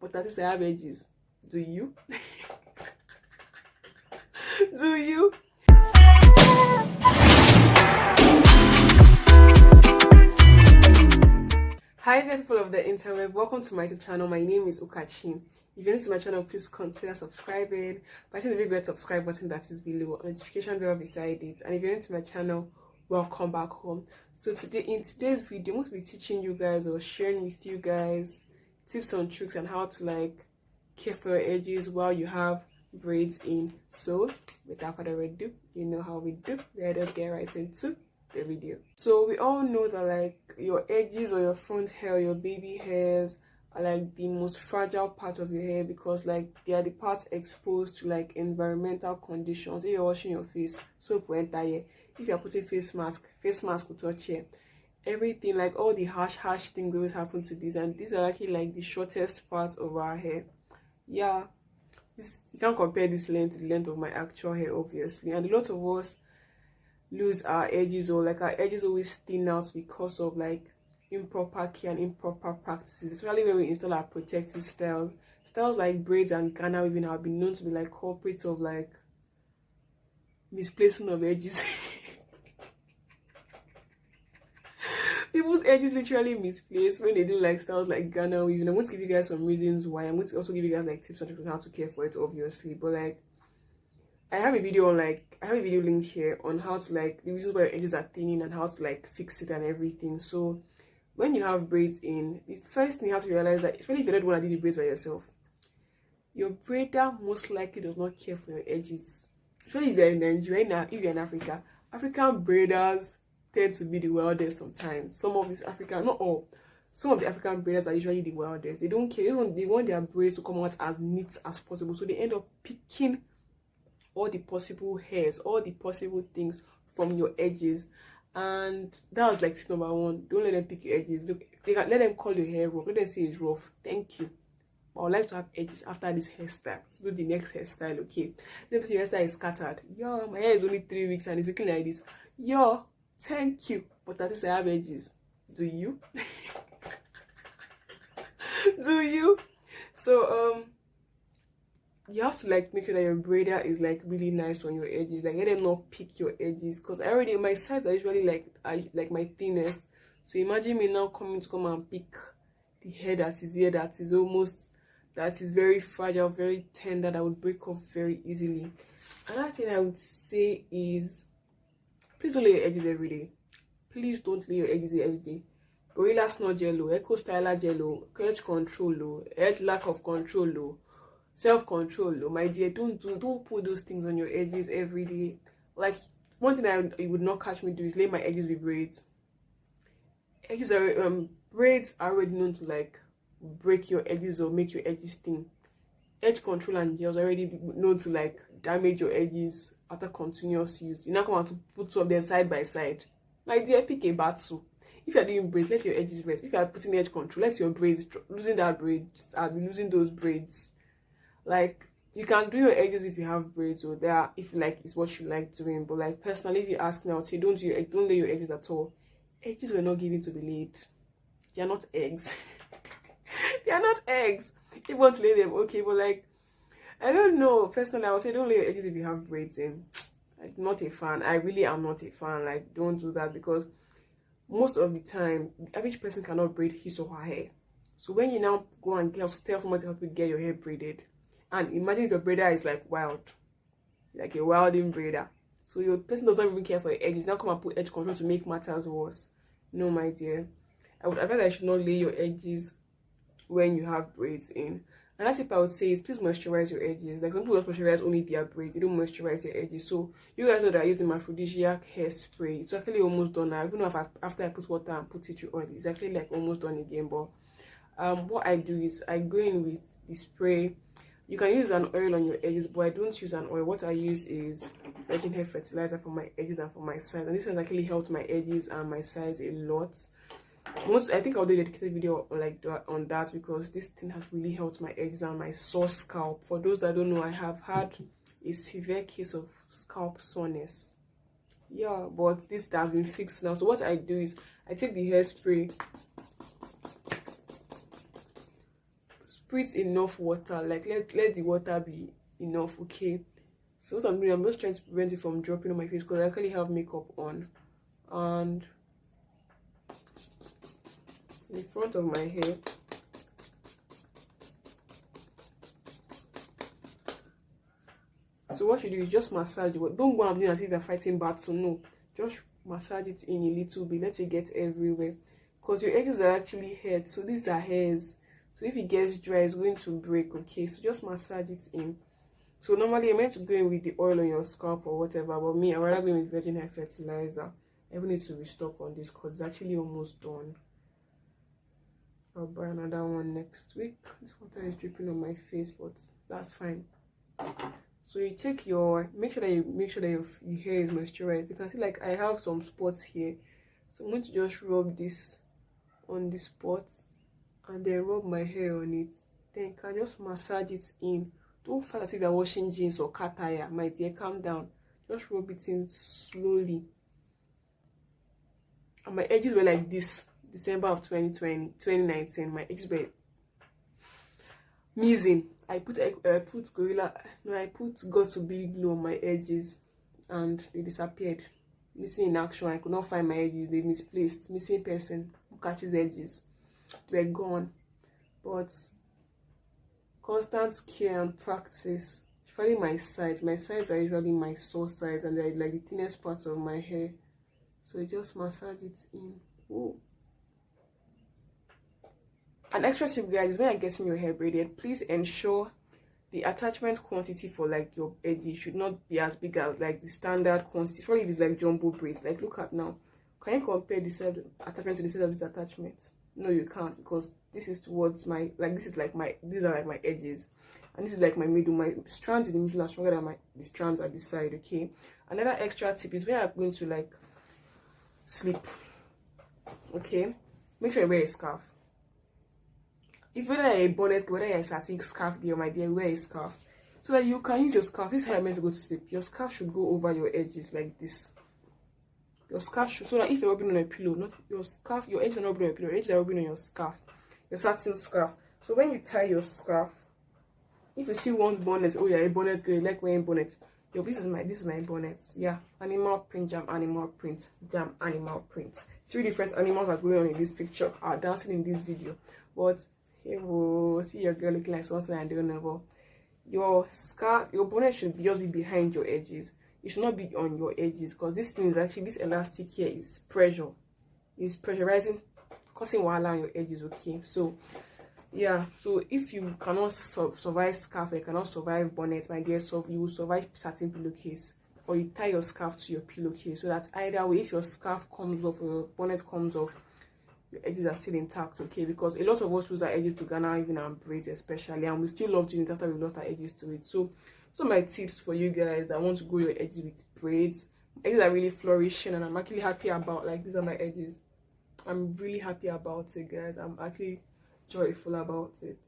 but at least I have edges. Do you? Do you? Hi there, people of the interweb. Welcome to my YouTube channel. My name is Ukachi. If you're new to my channel, please consider subscribing by hitting the big red subscribe button that is below, a notification bell beside it. And if you're new to my channel, welcome back home. So in today's video, I'm going to be teaching you guys or sharing with you guys tips and tricks on how to care for your edges while you have braids in. So without further ado, you know how we do. Let us get right into the video. So we all know that your edges or your front hair, your baby hairs are the most fragile part of your hair because they are the parts exposed to environmental conditions. If you're washing your face, soap will enter here. If you're putting face mask will touch here. Everything, all the harsh things always happen to these, and these are actually the shortest part of our hair. Yeah, you can't compare this length to the length of my actual hair, obviously. And a lot of us lose our edges, or our edges always thin out because of improper care and improper practices, especially when we install our protective styles like braids and Ghana weaving have been known to be culprits of misplacing of edges. People's edges literally misplaced when they do styles like Ghana weaving. I'm going to give you guys some reasons why. I'm going to also give you guys tips and tricks on how to care for it, obviously. But I have a video on I have a video linked here on how to the reasons why your edges are thinning and how to fix it and everything. So when you have braids in, the first thing you have to realize that, especially if you don't want to do the braids by yourself, your braider most likely does not care for your edges. Especially if you're in Nigeria, if you're in Africa, African braiders tend to be the wildest sometimes. Some of these African, not all, some of the African braiders are usually the wildest. They don't care. They want their braids to come out as neat as possible. So they end up picking all the possible hairs, all the possible things from your edges. And that was tip number one. Don't let them pick your edges. Let them call your hair rough. Let them say it's rough. Thank you. I would like to have edges after this hairstyle. Let's do the next hairstyle, okay? Let's say your hairstyle is scattered. Yo, my hair is only 3 weeks and it's looking like this. Yo, thank you. But at least I have edges. Do you? Do you? So you have to make sure that your braider is really nice on your edges. Let them not pick your edges, because my sides are usually my thinnest. So imagine me now come and pick the hair that is here, that is very fragile, very tender, that would break off very easily. Another thing I would say is, please don't lay your edges every day. Please don't lay your edges every day. Gorilla Snot Jello, Eco Styler Jello, edge control, edge lack of control, self-control, my dear. Don't put those things on your edges every day. One thing it would not catch me do is lay my edges with braids. Braids are already known to break your edges or make your edges thin. Edge control and gels are already known to damage your edges after continuous use. You're not going to put some of them side by side. My dear, pick a battle. If you're doing braids, let your edges rest. If you're putting edge control, let your braids losing that braid. I'll be losing those braids. You can do your edges if you have braids, or if it's what you like doing. But personally, if you ask me, I would say don't lay your edges at all. Edges were not given to be laid. They are not eggs. They are not eggs. If you want to lay them, okay, but I don't know. Personally, I would say don't lay your edges if you have braids in. I'm not a fan. I really am not a fan. Don't do that, because most of the time, the average person cannot braid his or her hair. So when you now go and tell someone to help you get your hair braided, and imagine if your braider is wild, a wilding braider, so your person does not even care for your edges, now come and put edge control to make matters worse. No, my dear. I would advise that you should not lay your edges when you have braids in. Another tip I would say is please moisturize your edges. Some people don't moisturize only their braids, they don't moisturize their edges. So you guys know that I use the aphrodisiac hairspray. It's actually almost done now. Even though after I put water and put it through oil, it's actually almost done again. But what I do is I go in with the spray. You can use an oil on your edges, but I don't use an oil. What I use is virgin hair fertilizer for my edges and for my sides, and this has actually helped my edges and my sides a lot. I think I'll do a dedicated video on that, because this thing has really helped my edges and my sore scalp. For those that don't know, I have had a severe case of scalp soreness. Yeah, but this has been fixed now. So what I do is I take the hairspray, spritz enough water, like let the water be enough, okay? So what I'm doing, I'm just trying to prevent it from dropping on my face because I actually have makeup on. And to the front of my hair. So what you do is just massage it. Don't go and do as if you're fighting battle. No, just massage it in a little bit. Let it get everywhere. Because your edges are actually hairs. So these are hairs. So if it gets dry, it's going to break. Okay, so just massage it in. So normally you're meant to go in with the oil on your scalp or whatever. But me, I'm rather going with virgin hair fertilizer. I will need to restock on this because it's actually almost done. I'll buy another one next week. This water is dripping on my face, but that's fine. So you take your, make sure that your hair is moisturized. You can see like I have some spots here, so I'm going to just rub this on the spots and then rub my hair on it. Then you can just massage it in. Don't feel as if you're washing jeans or cat tire, my dear. Calm down. Just rub it in slowly. And my edges were like this December of 2019. My edges were amazing. I put got to be glue on my edges and they disappeared. Missing in action. I could not find my edges. They misplaced. Missing person. Ukachi's edges. They were gone. But constant care and practice. Especially my sides. My sides are usually my sore sides and they're like the thinnest parts of my hair. So you just massage it in. Ooh. An extra tip, guys, is when you're getting your hair braided, please ensure the attachment quantity for like your edges should not be as big as like the standard quantity. Especially if it's like jumbo braids. Like look at now. Can you compare the side attachment to the side of this attachment? No, you can't, because this is towards my, like this is like my, these are like my edges. And this is like my middle. My strands in the middle are stronger than the strands at the side, okay? Another extra tip is when you're going to like sleep, okay? Make sure you wear a scarf. If whether you're a bonnet, whether you're a satin scarf girl, my dear, wear a scarf. So that you can use your scarf. This is how you're meant to go to sleep. Your scarf should go over your edges like this. Your scarf should, so that if you're rubbing on a pillow, not your scarf, your edges are not rubbing on a pillow, your edges are rubbing on your scarf. Your satin scarf. So when you tie your scarf, if you still want bonnet, oh yeah, a bonnet girl, you like wearing bonnet. Yo, this is my bonnet. Yeah, animal print, jam animal print, jam animal print. 3 different animals are going on in this picture, are dancing in this video. But here we'll see your girl looking like something I don't know about. Your scarf, your bonnet should just be behind your edges. It should not be on your edges, because this thing is actually, this elastic here is pressure. It's pressurizing, causing wahala on your edges, okay? So yeah, so if you cannot survive scarf, or you cannot survive bonnet, my dear, so you will survive satin pillowcase, or you tie your scarf to your pillowcase, so that either way, if your scarf comes off or your bonnet comes off, your edges are still intact, okay? Because a lot of us lose our edges to Ghana, even our braids especially, and we still love doing it after we lost our edges to it. So my tips for you guys that want to grow your edges with braids. My edges are really flourishing, and I'm actually happy about, like, these are my edges. I'm really happy about it, guys. I'm actually joyful about it,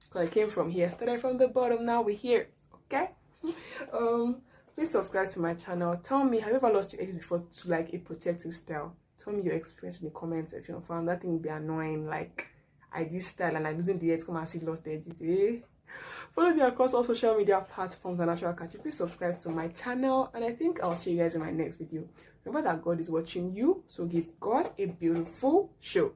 because I came from here, started from the bottom, now we're here, okay? Please subscribe to my channel. Tell me, have you ever lost your edges before to like a protective style? Tell me your experience in the comment section. Found that thing would be annoying, like I did style and I'm losing the edge, come and see lost the edges, eh? Follow me across all social media platforms and natural Ukachi. Please subscribe to my channel, and I think I'll see you guys in my next video. Remember that God is watching you, so give God a beautiful show.